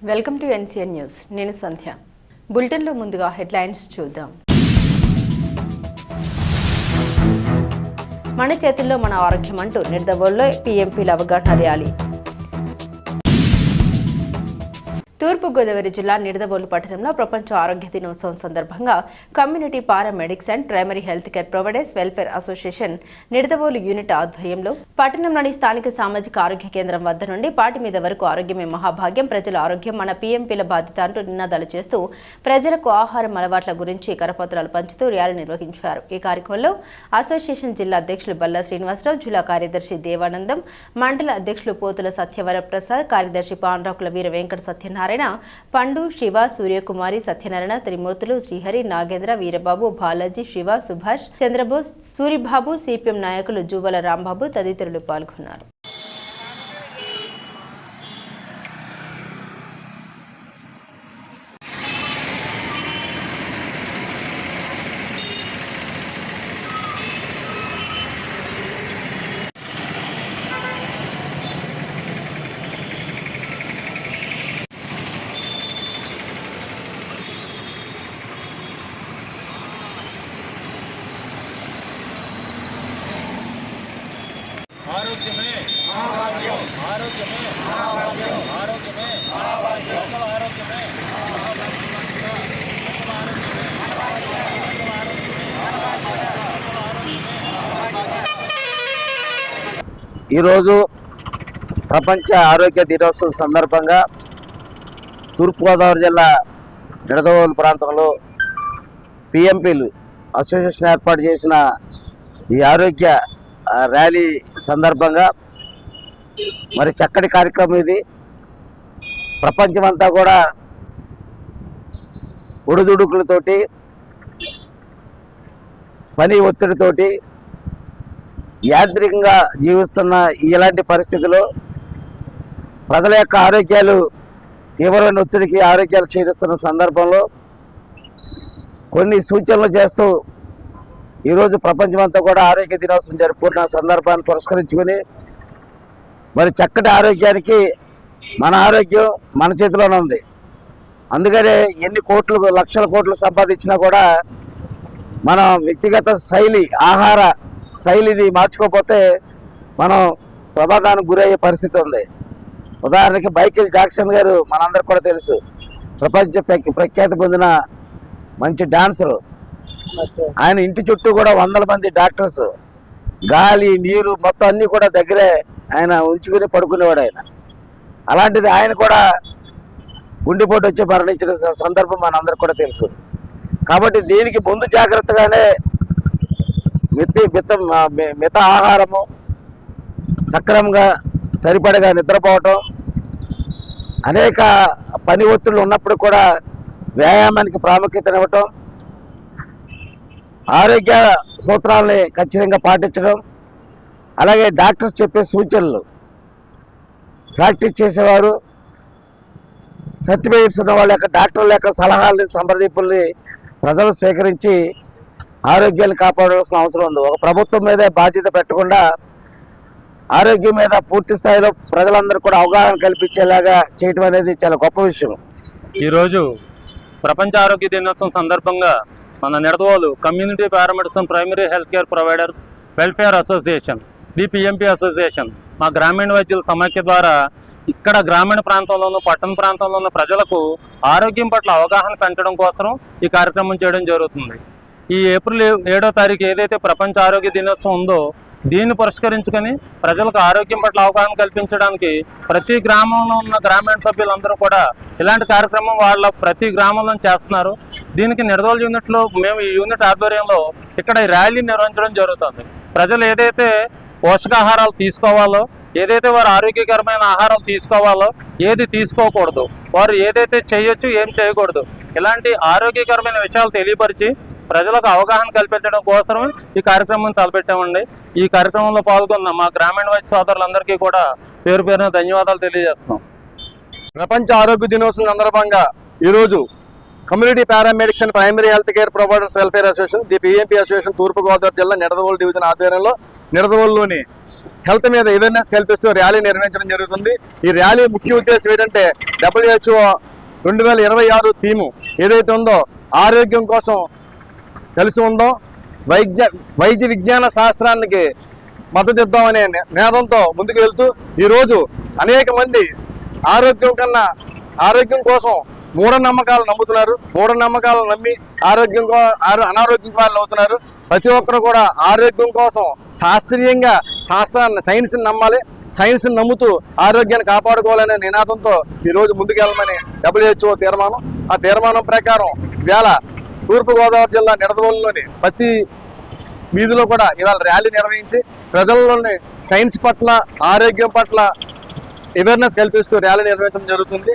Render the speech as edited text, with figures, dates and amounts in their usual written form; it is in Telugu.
Welcome to NCN news. నేను సంధ్య. బులెటిన్లో ముందుగా హెడ్లైన్స్ చూద్దాం. మన చేతుల్లో మన ఆరోగ్యం అంటూ నిర్దవోల్లో పీఎంపీల అవగాహన ర్యాలీ. తూర్పుగోదావరి జిల్లా నిడదవోలు పట్టణంలో ప్రపంచ ఆరోగ్య దినోత్సవం సందర్భంగా community paramedics and primary health care providers welfare association Nidadavolu unit ఆధ్వర్యంలో పట్టణంలోని స్థానిక సామాజిక ఆరోగ్య కేంద్రం వద్ద నుండి పాటి మీద వరకు ఆరోగ్యమే మహాభాగ్యం, ప్రజల ఆరోగ్యం మన పీఎంపీల బాధ్యత అంటూ నినాదాలు చేస్తూ ప్రజలకు ఆహారం అలవాట్ల గురించి కరపత్రాలు పంచుతూ ర్యాలీ నిర్వహించారు. ఈ కార్యక్రమంలో అసోసియేషన్ జిల్లా అధ్యక్షులు బల్లా శ్రీనివాసరావు, జిల్లా కార్యదర్శి దేవానందం, మండల అధ్యక్షులు పోతుల సత్యవరప్రసాద్, కార్యదర్శి పాండ్రాకుల వీర వెంకట సత్యనారాయణ, పండు, శివ, సూర్యకుమారి, సత్యనారాయణ, త్రిమూర్తులు, శ్రీహరి, నాగేంద్ర, వీరబాబు, బాలాజీ, శివ, సుభాష్, చంద్రబోస్, సూరిబాబు, సిపిఎం నాయకులు జూవల రాంబాబు తదితరులు పాల్గొన్నారు. ఆరోగ్యమే మహాభాగ్యం, ఆరోగ్యమే మహాభాగ్యం, ఆరోగ్యమే మహాభాగ్యం, ఆరోగ్యమే ఈరోజు ప్రపంచ ఆరోగ్య దినోత్సవం సందర్భంగా తూర్పుగోదావరి జిల్లా నిడదవోలు ప్రాంతంలో పిఎంపీలు అసోసియేషన్ ఏర్పాటు చేసిన ఈ ఆరోగ్య ర్యాలీ సందర్భంగా మరి చక్కటి కార్యక్రమం ఇది. ప్రపంచమంతా కూడా ఒడిదుడుకులతోటి, పని ఒత్తిడితోటి యాంత్రికంగా జీవిస్తున్న ఇలాంటి పరిస్థితుల్లో ప్రజల యొక్క ఆరోగ్యాలు తీవ్రమైన ఒత్తిడికి ఆరోగ్యాలు క్షీణిస్తున్న సందర్భంలో కొన్ని సూచనలు చేస్తూ ఈరోజు ప్రపంచమంతా కూడా ఆరోగ్య దినోత్సవం జరుపుకుంటున్న సందర్భాన్ని పురస్కరించుకొని మరి చక్కటి ఆరోగ్యానికి మన ఆరోగ్యం మన చేతిలోనే ఉంది. అందుకనే ఎన్ని కోట్లు, లక్షల కోట్లు సంపాదించినా కూడా మనం వ్యక్తిగత ఆహార శైలిని మార్చుకోకపోతే మనం ప్రమాదానికి గురయ్యే పరిస్థితి ఉంది. ఉదాహరణకి మైకేల్ జాక్సన్ గారు మనందరికి కూడా తెలుసు, ప్రపంచ ప్రఖ్యాతి పొందిన మంచి డాన్సరు. ఆయన ఇంటి చుట్టూ కూడా వందల మంది డాక్టర్స్, గాలి, నీరు మొత్తం అన్నీ కూడా దగ్గరే ఆయన ఉంచుకుని పడుకునేవాడు ఆయన. అలాంటిది ఆయన కూడా గుండెపోటు వచ్చి మరణించిన సందర్భం మనందరికి కూడా తెలుసు. కాబట్టి దీనికి ముందు జాగ్రత్తగానే మిత ఆహారము, సక్రమంగా సరిపడగా నిద్రపోవటం, అనేక పని ఒత్తిళ్ళు ఉన్నప్పుడు కూడా వ్యాయామానికి ప్రాముఖ్యతనివ్వటం, ఆరోగ్య సూత్రాలని ఖచ్చితంగా పాటించడం, అలాగే డాక్టర్స్ చెప్పే సూచనలు ప్రాక్టీస్ చేసేవారు, సర్టిఫికేట్స్ ఉన్న వాళ్ళ యొక్క డాక్టర్ల యొక్క సలహాలని, సంప్రదింపుల్ని ప్రజలు స్వీకరించి ఆరోగ్యాన్ని కాపాడాల్సిన అవసరం ఉంది. ఒక ప్రభుత్వం మీదే బాధ్యత పెట్టకుండా ఆరోగ్యం మీద పూర్తి స్థాయిలో ప్రజలందరూ కూడా అవగాహన కల్పించేలాగా చేయటం అనేది చాలా గొప్ప విషయం. ఈరోజు ప్రపంచ ఆరోగ్య దినోత్సవం సందర్భంగా మన Nidadavolu community paramedics and primary health care providers welfare association, the PMP association, మా గ్రామీణ వైద్యుల సమాఖ్య ద్వారా ఇక్కడ గ్రామీణ ప్రాంతంలోనూ పట్టణ ప్రాంతంలోనూ ప్రజలకు ఆరోగ్యం పట్ల అవగాహన పెంచడం కోసం ఈ కార్యక్రమం చేయడం జరుగుతుంది. ఈ ఏప్రిల్ 7వ తారీఖు ఏదైతే ప్రపంచ ఆరోగ్య దినోత్సవం ఉందో దీన్ని పురస్కరించుకొని ప్రజలకు ఆరోగ్యం పట్ల అవగాహన కల్పించడానికి ప్రతి గ్రామంలో ఉన్న గ్రామీణ సభ్యులందరూ కూడా ఇలాంటి కార్యక్రమం వాళ్ళ ప్రతి గ్రామంలో చేస్తున్నారు. దీనికి నిడదవోలు యూనిట్లో మేము ఈ యూనిట్ ఆధ్వర్యంలో ఇక్కడ ఈ ర్యాలీ నిర్వహించడం జరుగుతుంది. ప్రజలు ఏదైతే పోషకాహారాలు తీసుకోవాలో, ఏదైతే వారు ఆరోగ్యకరమైన ఆహారం తీసుకోవాలో, ఏది తీసుకోకూడదు, వారు ఏదైతే చేయొచ్చు, ఏం చేయకూడదు, ఇలాంటి ఆరోగ్యకరమైన విషయాలు తెలియపరిచి ప్రజలకు అవగాహన కల్పించడం కోసం ఈ కార్యక్రమం తలపెట్టామండి. ఈ కార్యక్రమంలో పాల్గొన్న మా గ్రామీణ వైద్య సోదరులందరికీ కూడా పేరు పేరున ధన్యవాదాలు తెలియజేస్తున్నాం. ప్రపంచ ఆరోగ్య దినోత్సవం సందర్భంగా ఈరోజు community paramedics and primary health care providers welfare association, the PMP association తూర్పుగోదావరి జిల్లా నిడదవోలు డివిజన్ ఆధ్వర్యంలో నిడదవోలులోని హెల్త్ మీద అవేర్నెస్ కల్పిస్తూ ర్యాలీ నిర్వహించడం జరుగుతుంది. ఈ ర్యాలీ ముఖ్య ఉద్దేశం ఏంటంటే WHO 2026 థీము ఏదైతే ఉందో ఆరోగ్యం కోసం కలిసి ఉందో వైద్య విజ్ఞాన శాస్త్రానికి మద్దతు ఇద్దామనే నినాదంతో ముందుకు వెళ్తూ ఈరోజు అనేక మంది ఆరోగ్యం కోసం మూఢనమ్మకాలు నమ్ముతున్నారు. మూఢనమ్మకాలను నమ్మి అనారోగ్యం పాలు అవుతున్నారు. ప్రతి ఒక్కరు కూడా ఆరోగ్యం కోసం శాస్త్రీయంగా సైన్స్ని నమ్మాలి. సైన్స్ని నమ్ముతూ ఆరోగ్యాన్ని కాపాడుకోవాలనే నినాదంతో ఈరోజు ముందుకెళ్ళమని WHO తీర్మానం. ఆ తీర్మానం ప్రకారం ఇవాళ తూర్పుగోదావరి జిల్లా నిడదవోలులోని ప్రతి వీధిలో కూడా ఇవాళ ర్యాలీ నిర్వహించి ప్రజల్లోని సైన్స్ పట్ల ఆరోగ్యం పట్ల అవేర్నెస్ కల్పిస్తూ ర్యాలీ నిర్వహించడం జరుగుతుంది.